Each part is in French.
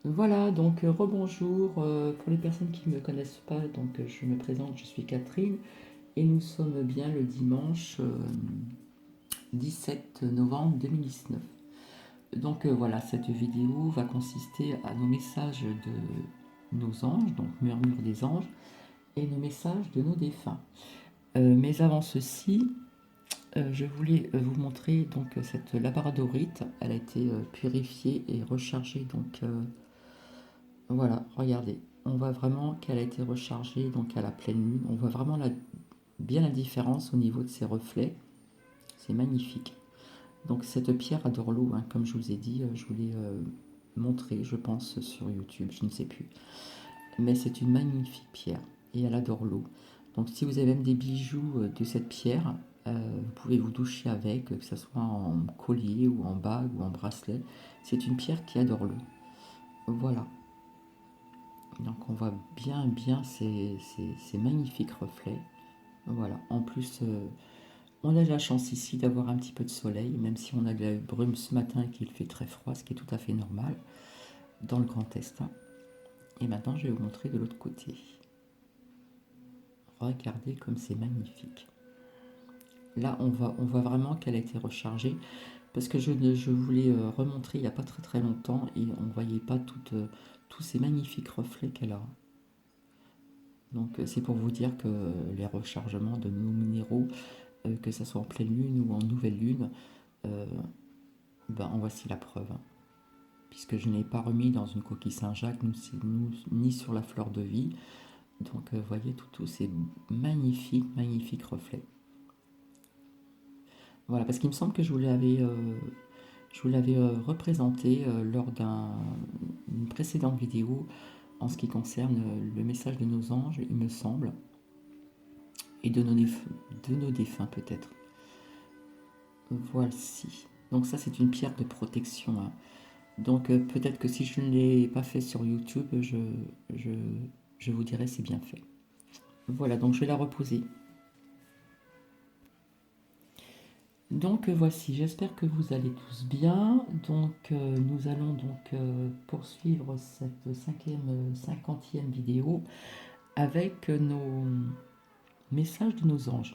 Voilà, donc rebonjour. Pour les personnes qui ne me connaissent pas, donc je me présente, je suis Catherine et nous sommes bien le dimanche 17 novembre 2019. Donc voilà, cette vidéo va consister à nos messages de nos anges, donc murmure des anges, et nos messages de nos défunts. Mais avant ceci, je voulais vous montrer donc cette labradorite. Elle a été purifiée et rechargée donc voilà, regardez. On voit vraiment qu'elle a été rechargée donc à la pleine lune. On voit vraiment bien la différence au niveau de ses reflets. C'est magnifique. Donc cette pierre adore l'eau, hein, comme je vous ai dit, je vous l'ai montré, je pense, sur YouTube, je ne sais plus. Mais c'est une magnifique pierre et elle adore l'eau. Donc si vous avez même des bijoux de cette pierre, vous pouvez vous doucher avec, que ce soit en collier ou en bague ou en bracelet. C'est une pierre qui adore l'eau. Voilà. Donc on voit bien ces magnifiques reflets. Voilà. En plus, on a de la chance ici d'avoir un petit peu de soleil, même si on a de la brume ce matin et qu'il fait très froid, ce qui est tout à fait normal dans le Grand Est, hein. Et maintenant, je vais vous montrer de l'autre côté. Regardez comme c'est magnifique. Là, on voit vraiment qu'elle a été rechargée parce que je voulais remontrer il n'y a pas très longtemps et on ne voyait pas tous ces magnifiques reflets qu'elle a. Donc c'est pour vous dire que les rechargements de nos minéraux, que ce soit en pleine lune ou en nouvelle lune, euh, ben, en voici la preuve, hein. Puisque je n'ai pas remis dans une coquille Saint-Jacques, ni sur la fleur de vie. Donc voyez tous ces magnifiques reflets. Voilà, parce qu'il me semble que je vous l'avais représenté lors d'une précédente vidéo en ce qui concerne le message de nos anges, il me semble, et de nos défunts peut-être. Voici. Donc ça c'est une pierre de protection, hein. Donc peut-être que si je ne l'ai pas fait sur YouTube, je, je vous dirai c'est bien fait. Voilà, donc je vais la reposer. Donc voici, j'espère que vous allez tous bien. Donc nous allons donc poursuivre cette cinquantième vidéo avec nos messages de nos anges.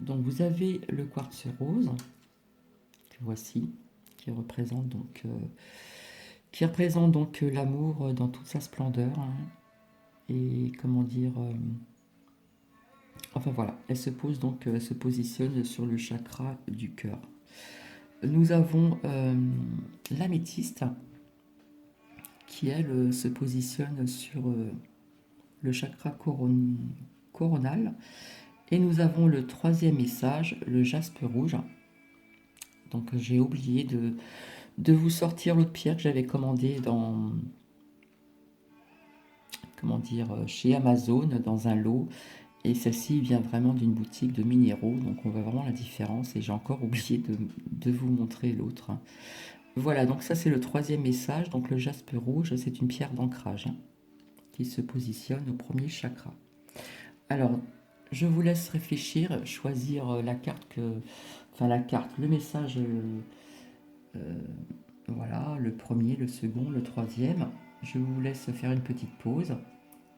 Donc vous avez le quartz rose, que voici, qui représente donc l'amour dans toute sa splendeur, hein. Et comment dire, enfin voilà, elle se positionne sur le chakra du cœur. Nous avons l'améthyste qui, elle, se positionne sur le chakra coronal. Et nous avons le troisième message, le jaspe rouge. Donc j'ai oublié de vous sortir l'autre pierre que j'avais commandée dans, comment dire, chez Amazon dans un lot. Et celle-ci vient vraiment d'une boutique de minéraux, donc on voit vraiment la différence. Et j'ai encore oublié de vous montrer l'autre, hein. Voilà, donc ça c'est le troisième message. Donc le jaspe rouge, c'est une pierre d'ancrage, hein, qui se positionne au premier chakra. Alors, je vous laisse réfléchir, choisir la carte enfin la carte, le message, euh, voilà, le premier, le second, le troisième. Je vous laisse faire une petite pause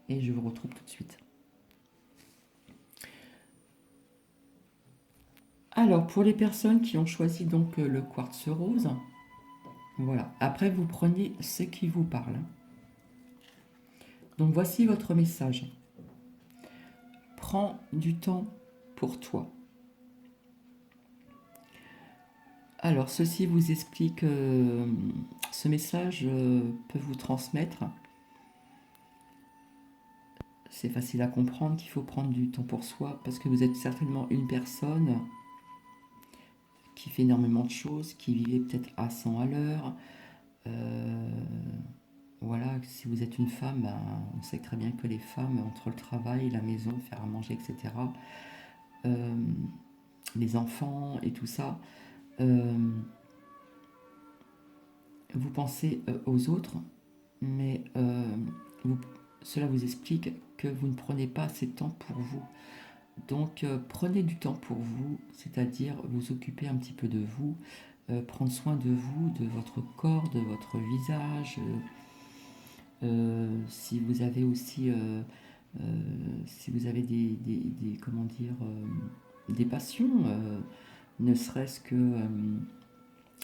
et je vous retrouve tout de suite. Alors, pour les personnes qui ont choisi donc le quartz rose, voilà. Après, vous prenez ce qui vous parle. Donc, voici votre message. Prends du temps pour toi. Alors, ceci vous explique, ce message peut vous transmettre. C'est facile à comprendre qu'il faut prendre du temps pour soi parce que vous êtes certainement une personne qui fait énormément de choses, qui vivait peut-être à 100 à l'heure. Euh, voilà, si vous êtes une femme, ben, on sait très bien que les femmes, entre le travail, la maison, faire à manger, etc., euh, les enfants et tout ça, euh, vous pensez aux autres, mais vous- cela vous explique que vous ne prenez pas assez de temps pour vous. Donc prenez du temps pour vous, c'est-à-dire vous occuper un petit peu de vous, prendre soin de vous, de votre corps, de votre visage, Si vous avez aussi, si vous avez comment dire, des passions, ne serait-ce que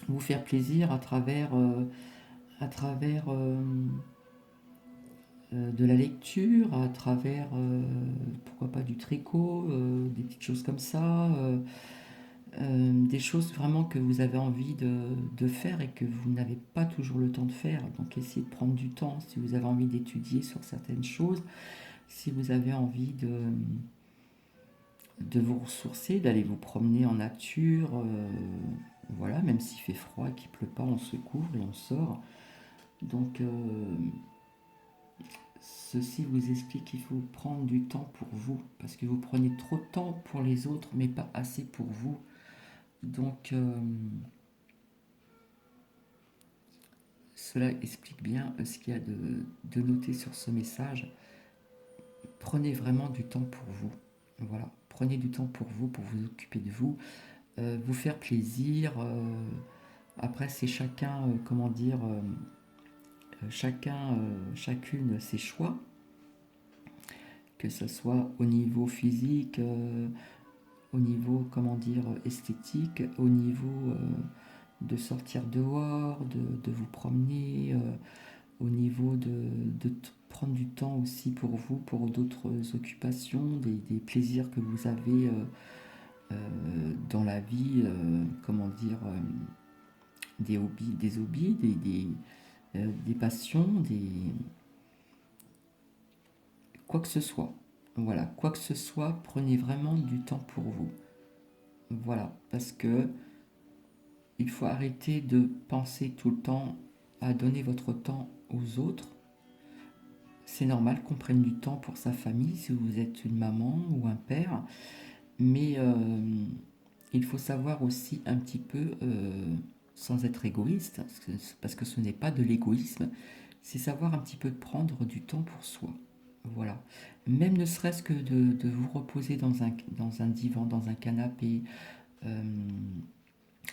vous faire plaisir à travers de la lecture, à travers, pourquoi pas du tricot, des petites choses comme ça, des choses vraiment que vous avez envie de faire et que vous n'avez pas toujours le temps de faire. Donc essayez de prendre du temps si vous avez envie d'étudier sur certaines choses, si vous avez envie de vous ressourcer, d'aller vous promener en nature, voilà, même s'il fait froid et qu'il pleut pas, on se couvre et on sort. Donc ceci vous explique qu'il faut prendre du temps pour vous, parce que vous prenez trop de temps pour les autres, mais pas assez pour vous. Donc cela explique bien ce qu'il y a de noté sur ce message. Prenez vraiment du temps pour vous. Voilà, prenez du temps pour vous occuper de vous, vous faire plaisir. Après, c'est chacun, comment dire, chacune ses choix, que ce soit au niveau physique, au niveau, comment dire, esthétique, au niveau de sortir dehors, de vous promener, au niveau de prendre du temps aussi pour vous, pour d'autres occupations, des plaisirs que vous avez dans la vie, comment dire, des hobbies, des passions, quoi que ce soit. Voilà, quoi que ce soit, prenez vraiment du temps pour vous. Voilà, parce que il faut arrêter de penser tout le temps à donner votre temps aux autres. C'est normal qu'on prenne du temps pour sa famille si vous êtes une maman ou un père, mais il faut savoir aussi un petit peu, sans être égoïste, parce que ce n'est pas de l'égoïsme, c'est savoir un petit peu prendre du temps pour soi. Voilà. Même ne serait-ce que de vous reposer dans un divan, dans un canapé, euh,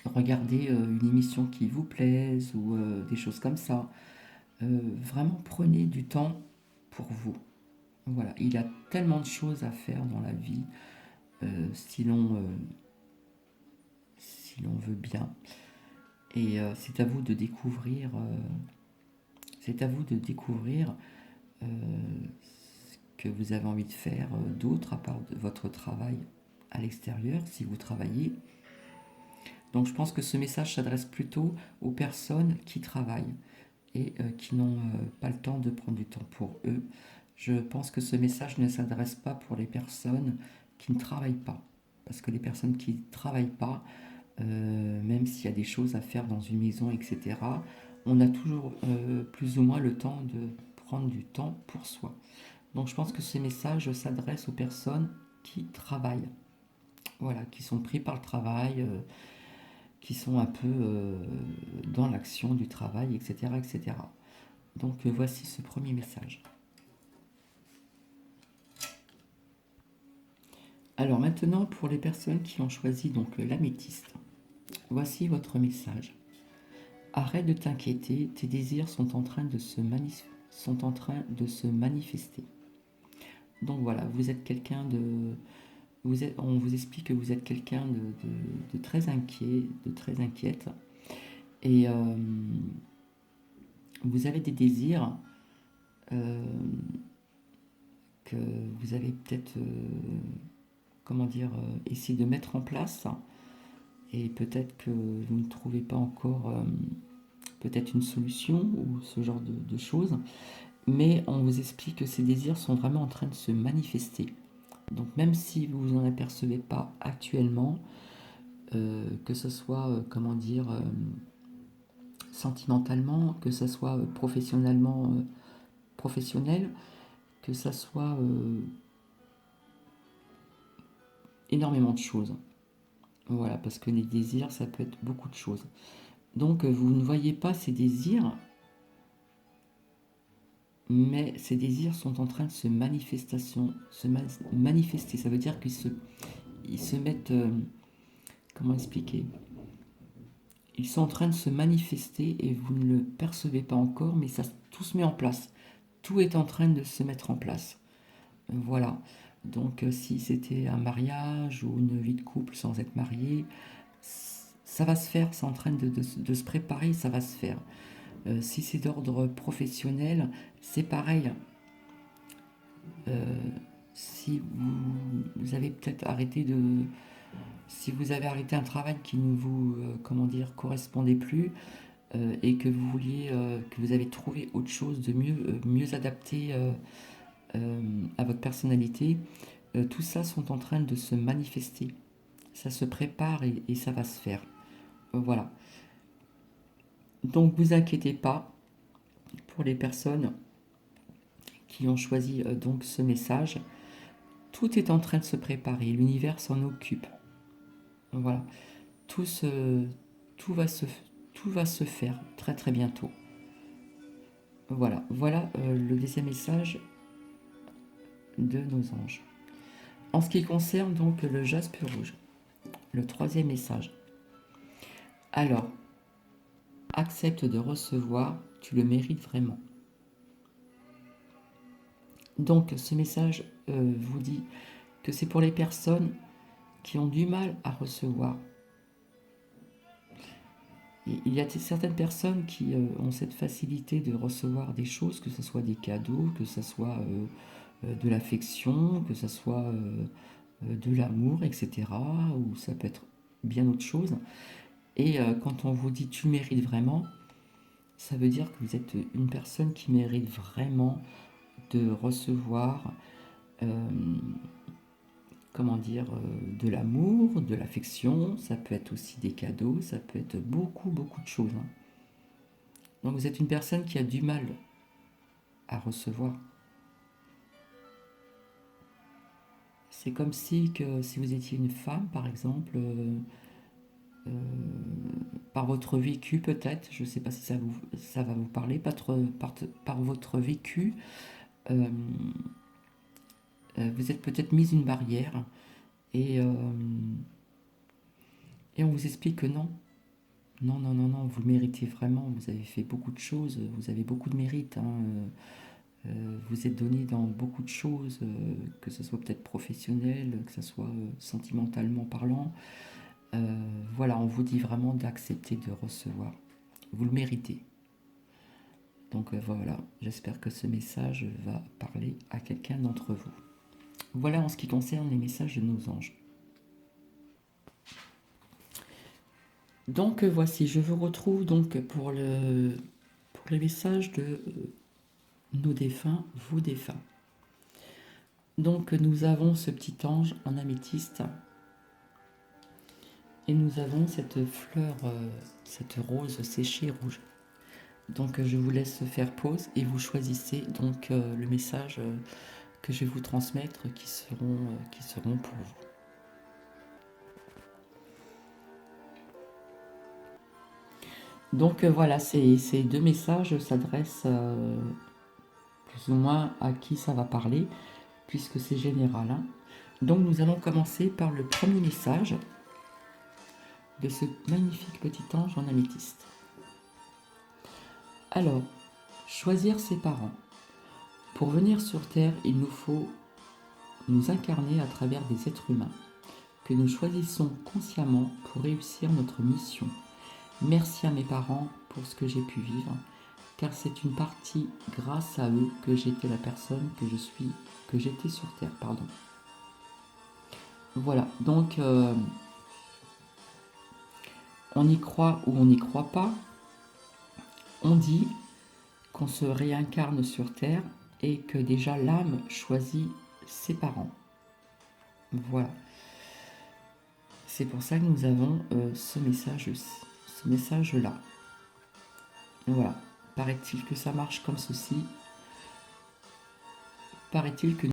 regarder une émission qui vous plaise ou des choses comme ça. Vraiment prenez du temps pour vous. Voilà, il y a tellement de choses à faire dans la vie si l'on veut bien. Et c'est à vous de découvrir, c'est à vous de découvrir euh, ce que vous avez envie de faire d'autre à part de votre travail à l'extérieur, si vous travaillez. Donc je pense que ce message s'adresse plutôt aux personnes qui travaillent et qui n'ont pas le temps de prendre du temps pour eux. Je pense que ce message ne s'adresse pas pour les personnes qui ne travaillent pas. Parce que les personnes qui ne travaillent pas, même s'il y a des choses à faire dans une maison, etc., on a toujours plus ou moins le temps de prendre du temps pour soi. Donc je pense que ce message s'adresse aux personnes qui travaillent, voilà, qui sont pris par le travail, qui sont un peu dans l'action du travail, etc. etc. Donc voici ce premier message. Alors maintenant, pour les personnes qui ont choisi donc l'améthyste, voici votre message. Arrête de t'inquiéter, tes désirs sont en train de se manifester. Donc voilà, vous êtes quelqu'un de... on vous explique que vous êtes quelqu'un de très inquiet, de très inquiète. Et vous avez des désirs que vous avez peut-être, comment dire, essayé de mettre en place. Et peut-être que vous ne trouvez pas encore peut-être une solution ou ce genre de choses. Mais on vous explique que ces désirs sont vraiment en train de se manifester. Donc même si vous vous en apercevez pas actuellement, que ce soit, comment dire, sentimentalement, que ce soit professionnellement, professionnel, que ça soit énormément de choses. Voilà, parce que les désirs, ça peut être beaucoup de choses. Donc vous ne voyez pas ces désirs, mais ces désirs sont en train de se manifester. Ça veut dire ils se mettent, comment expliquer? Ils sont en train de se manifester et vous ne le percevez pas encore, mais ça tout se met en place. tout est en train de se mettre en place. Voilà. Donc si c'était un mariage ou une vie de couple sans être marié, ça va se faire, c'est en train de se préparer, ça va se faire. Si c'est d'ordre professionnel, c'est pareil. Si vous avez peut-être arrêté de... Si vous avez arrêté un travail qui ne vous, comment dire, correspondait plus, et que vous vouliez, que vous avez trouvé autre chose de mieux adapté à votre personnalité, tout ça sont en train de se manifester. Ça se prépare et ça va se faire. Voilà. Donc vous inquiétez pas pour les personnes qui ont choisi donc ce message. Tout est en train de se préparer. L'univers s'en occupe. Voilà. Tout, tout, tout va se faire très très bientôt. Voilà. Voilà le deuxième message de nos anges. En ce qui concerne donc le jaspe rouge, le troisième message. Alors, accepte de recevoir, tu le mérites vraiment. Donc ce message vous dit que c'est pour les personnes qui ont du mal à recevoir. Il y a certaines personnes qui ont cette facilité de recevoir des choses, que ce soit des cadeaux, que ce soit de l'affection, que ce soit de l'amour, etc. Ou ça peut être bien autre chose. Et quand on vous dit tu mérites vraiment, ça veut dire que vous êtes une personne qui mérite vraiment de recevoir, comment dire, de l'amour, de l'affection. Ça peut être aussi des cadeaux, ça peut être beaucoup de choses. Hein. Donc vous êtes une personne qui a du mal à recevoir. C'est comme si vous étiez une femme, par exemple, par votre vécu peut-être, je ne sais pas si ça va vous parler, par votre vécu, vous êtes peut-être mise une barrière et on vous explique que non. Non, non, non, non, vous le méritez vraiment, vous avez fait beaucoup de choses, vous avez beaucoup de mérite. Hein, vous êtes donné dans beaucoup de choses, que ce soit peut-être professionnel, que ce soit sentimentalement parlant. Voilà, on vous dit vraiment d'accepter de recevoir. Vous le méritez. Donc voilà, j'espère que ce message va parler à quelqu'un d'entre vous. Voilà en ce qui concerne les messages de nos anges. Donc voici, je vous retrouve donc pour les messages de nos défunts, vos défunts. Donc nous avons ce petit ange en améthyste et nous avons cette fleur, cette rose séchée rouge. Donc je vous laisse faire pause et vous choisissez donc le message que je vais vous transmettre qui seront pour vous. Donc voilà, ces deux messages s'adressent plus ou moins à qui ça va parler, puisque c'est général. Hein. Donc nous allons commencer par le premier message de ce magnifique petit ange en améthyste. Alors, choisir ses parents. Pour venir sur Terre, il nous faut nous incarner à travers des êtres humains que nous choisissons consciemment pour réussir notre mission. Merci à mes parents pour ce que j'ai pu vivre, car c'est une partie grâce à eux que j'étais la personne que j'étais sur Terre, pardon. Voilà, donc on y croit ou on n'y croit pas, on dit qu'on se réincarne sur Terre et que déjà l'âme choisit ses parents. Voilà. C'est pour ça que nous avons ce message-là. Voilà. Paraît-il que ça marche comme ceci. Paraît-il que